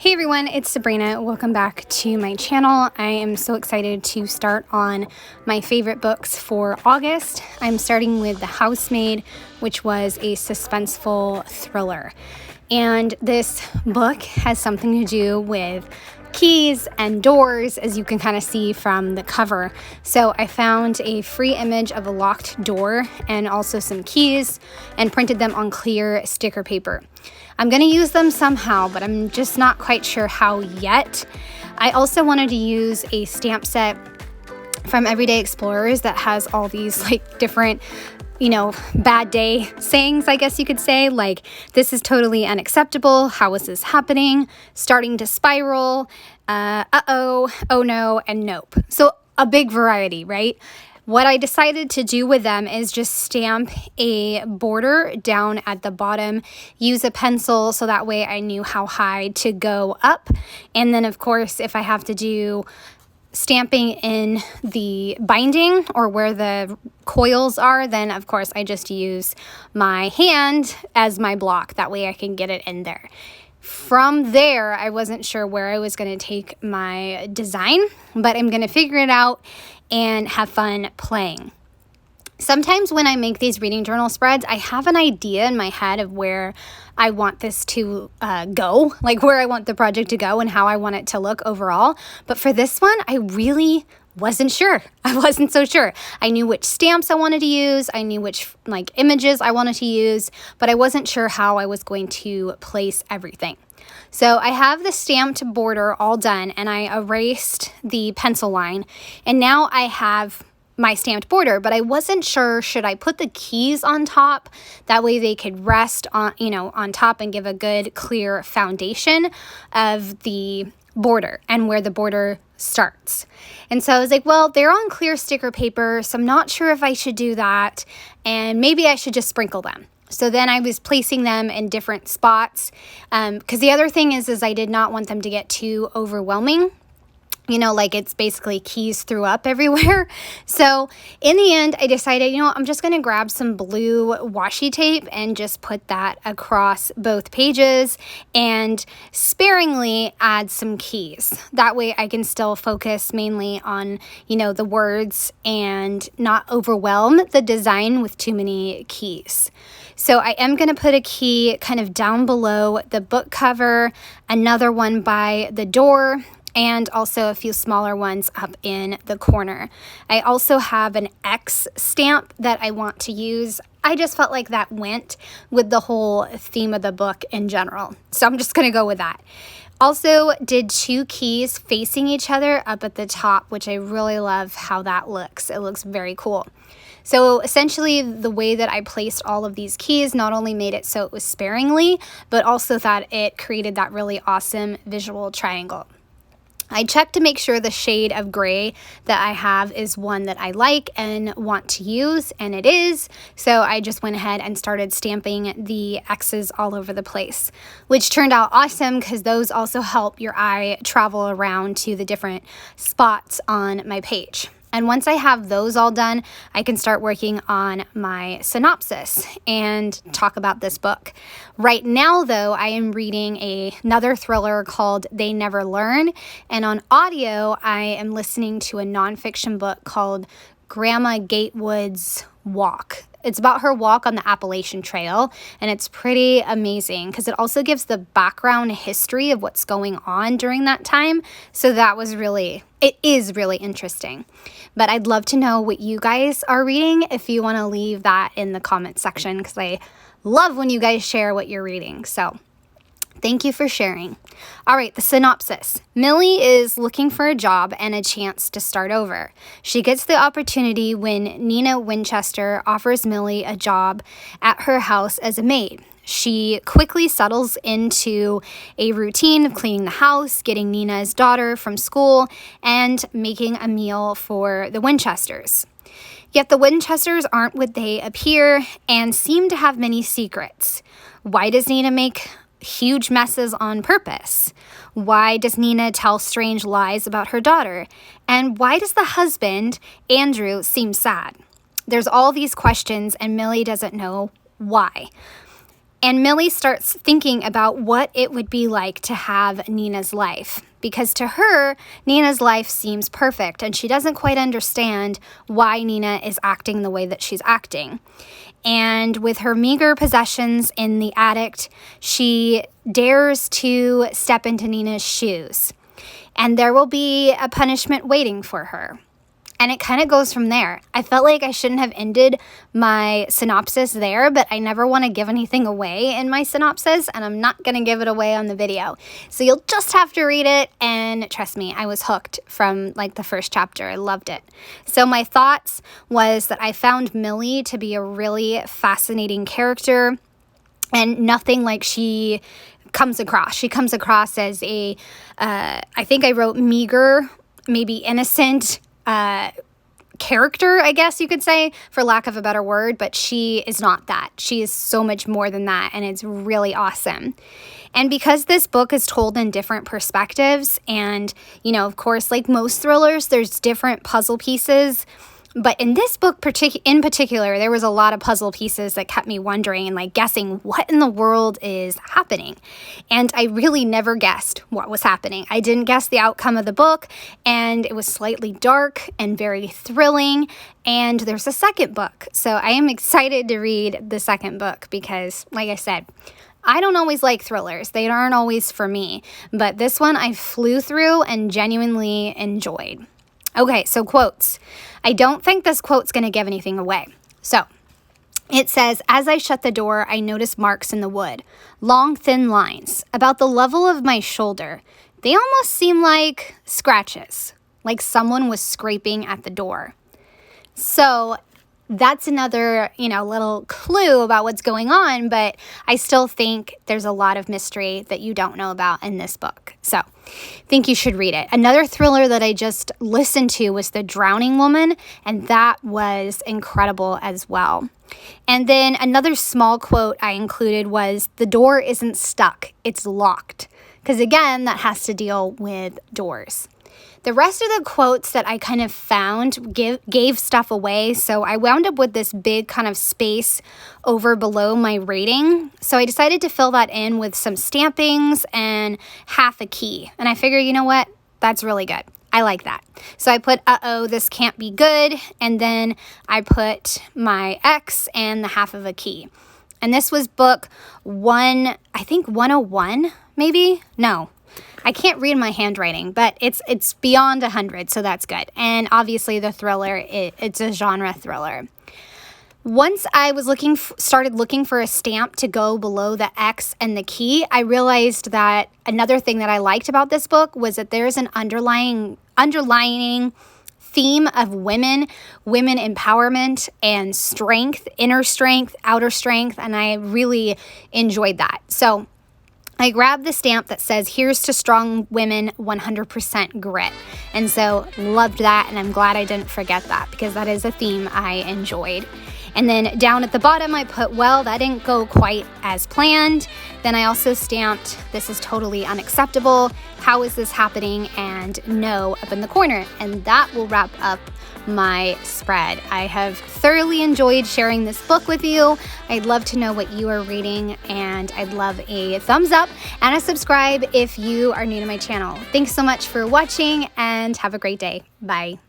Hey everyone, it's Sabrina. Welcome back to my channel. I am so excited to start on my favorite books for August. I'm starting with The Housemaid, which was a suspenseful thriller. And this book has something to do with keys and doors, as you can kind of see from the cover. So I found a free image of a locked door and also some keys and printed them on clear sticker paper. I'm going to use them somehow, but I'm just not quite sure how yet. I also wanted to use a stamp set from Everyday Explorers that has all these like different, bad day sayings, I guess you could say, like, this is totally unacceptable, how is this happening, starting to spiral, uh-oh, oh no, and nope. So a big variety, right? What I decided to do with them is just stamp a border down at the bottom, use a pencil so that way I knew how high to go up. And then of course, if I have to do stamping in the binding or where the coils are, then of course I just use my hand as my block. That way I can get it in there. From there, I wasn't sure where I was going to take my design, but I'm going to figure it out and have fun playing. Sometimes when I make these reading journal spreads, I have an idea in my head of where I want this to go, like where I want the project to go and how I want it to look overall. But for this one, I really wasn't sure. I wasn't so sure. I knew which stamps I wanted to use. I knew which images I wanted to use, but I wasn't sure how I was going to place everything. So I have the stamped border all done and I erased the pencil line, and now I have my stamped border, but I wasn't sure, should I put the keys on top? That way they could rest on, on top and give a good clear foundation of the border and where the border starts. And so I was like, well, they're on clear sticker paper, so I'm not sure if I should do that, and maybe I should just sprinkle them. So then I was placing them in different spots, because the other thing is I did not want them to get too overwhelming. It's basically keys threw up everywhere. So in the end, I decided, I'm just going to grab some blue washi tape and just put that across both pages and sparingly add some keys. That way I can still focus mainly on, the words and not overwhelm the design with too many keys. So I am going to put a key kind of down below the book cover, another one by the door, and also a few smaller ones up in the corner. I also have an X stamp that I want to use. I just felt like that went with the whole theme of the book in general. So I'm just going to go with that. Also did two keys facing each other up at the top, which I really love how that looks. It looks very cool. So essentially the way that I placed all of these keys not only made it so it was sparingly, but also that it created that really awesome visual triangle. I checked to make sure the shade of gray that I have is one that I like and want to use, and it is. So I just went ahead and started stamping the X's all over the place, which turned out awesome because those also help your eye travel around to the different spots on my page. And once I have those all done, I can start working on my synopsis and talk about this book. Right now, though, I am reading another thriller called They Never Learn. And on audio, I am listening to a nonfiction book called Grandma Gatewood's Walk. It's about her walk on the Appalachian Trail, and it's pretty amazing because it also gives the background history of what's going on during that time. So it is really interesting. But I'd love to know what you guys are reading if you want to leave that in the comment section, because I love when you guys share what you're reading. So thank you for sharing. All right, the synopsis. Millie is looking for a job and a chance to start over. She gets the opportunity when Nina Winchester offers Millie a job at her house as a maid. She quickly settles into a routine of cleaning the house, getting Nina's daughter from school, and making a meal for the Winchesters. Yet the Winchesters aren't what they appear and seem to have many secrets. Why does Nina make huge messes on purpose? Why does Nina tell strange lies about her daughter? And why does the husband, Andrew, seem sad? There's all these questions and Millie doesn't know why. And Millie starts thinking about what it would be like to have Nina's life, because to her, Nina's life seems perfect, and she doesn't quite understand why Nina is acting the way that she's acting. And with her meager possessions in the attic, she dares to step into Nina's shoes, and there will be a punishment waiting for her. And it kind of goes from there. I felt like I shouldn't have ended my synopsis there, but I never want to give anything away in my synopsis, and I'm not going to give it away on the video. So you'll just have to read it, and trust me, I was hooked from like the first chapter. I loved it. So my thoughts was that I found Millie to be a really fascinating character, and nothing like she comes across. She comes across as a, I think I wrote meager, maybe innocent, character, I guess you could say, for lack of a better word, but she is not that. She is so much more than that, and it's really awesome. And because this book is told in different perspectives, and, you know, of course, like most thrillers, there's different puzzle pieces. But in this book in particular, there was a lot of puzzle pieces that kept me wondering and like guessing what in the world is happening. And I really never guessed what was happening. I didn't guess the outcome of the book, and it was slightly dark and very thrilling. And there's a second book. So I am excited to read the second book because, like I said, I don't always like thrillers. They aren't always for me. But this one I flew through and genuinely enjoyed. Okay, so quotes. I don't think this quote's going to give anything away. So it says, as I shut the door, I noticed marks in the wood. Long, thin lines, about the level of my shoulder. They almost seem like scratches, like someone was scraping at the door. So that's another, little clue about what's going on, but I still think there's a lot of mystery that you don't know about in this book. So I think you should read it. Another thriller that I just listened to was The Drowning Woman, and that was incredible as well. And then another small quote I included was, the door isn't stuck, it's locked. Because again, that has to deal with doors. The rest of the quotes that I kind of found gave stuff away, so I wound up with this big kind of space over below my rating. So I decided to fill that in with some stampings and half a key. And I figured, you know what? That's really good. I like that. So I put, uh-oh, this can't be good. And then I put my X and the half of a key. And this was book 101, maybe? No. I can't read my handwriting, but it's beyond 100, so that's good. And obviously the thriller, it's a genre thriller. Once I was started looking for a stamp to go below the X and the key, I realized that another thing that I liked about this book was that there's an underlying theme of women empowerment and strength, inner strength, outer strength, and I really enjoyed that. So I grabbed the stamp that says, here's to strong women, 100% grit. And so loved that, and I'm glad I didn't forget that because that is a theme I enjoyed. And then down at the bottom, I put, well, that didn't go quite as planned. Then I also stamped, this is totally unacceptable. How is this happening? And no up in the corner. And that will wrap up my spread. I have thoroughly enjoyed sharing this book with you. I'd love to know what you are reading, and I'd love a thumbs up and a subscribe if you are new to my channel. Thanks so much for watching, and have a great day. Bye.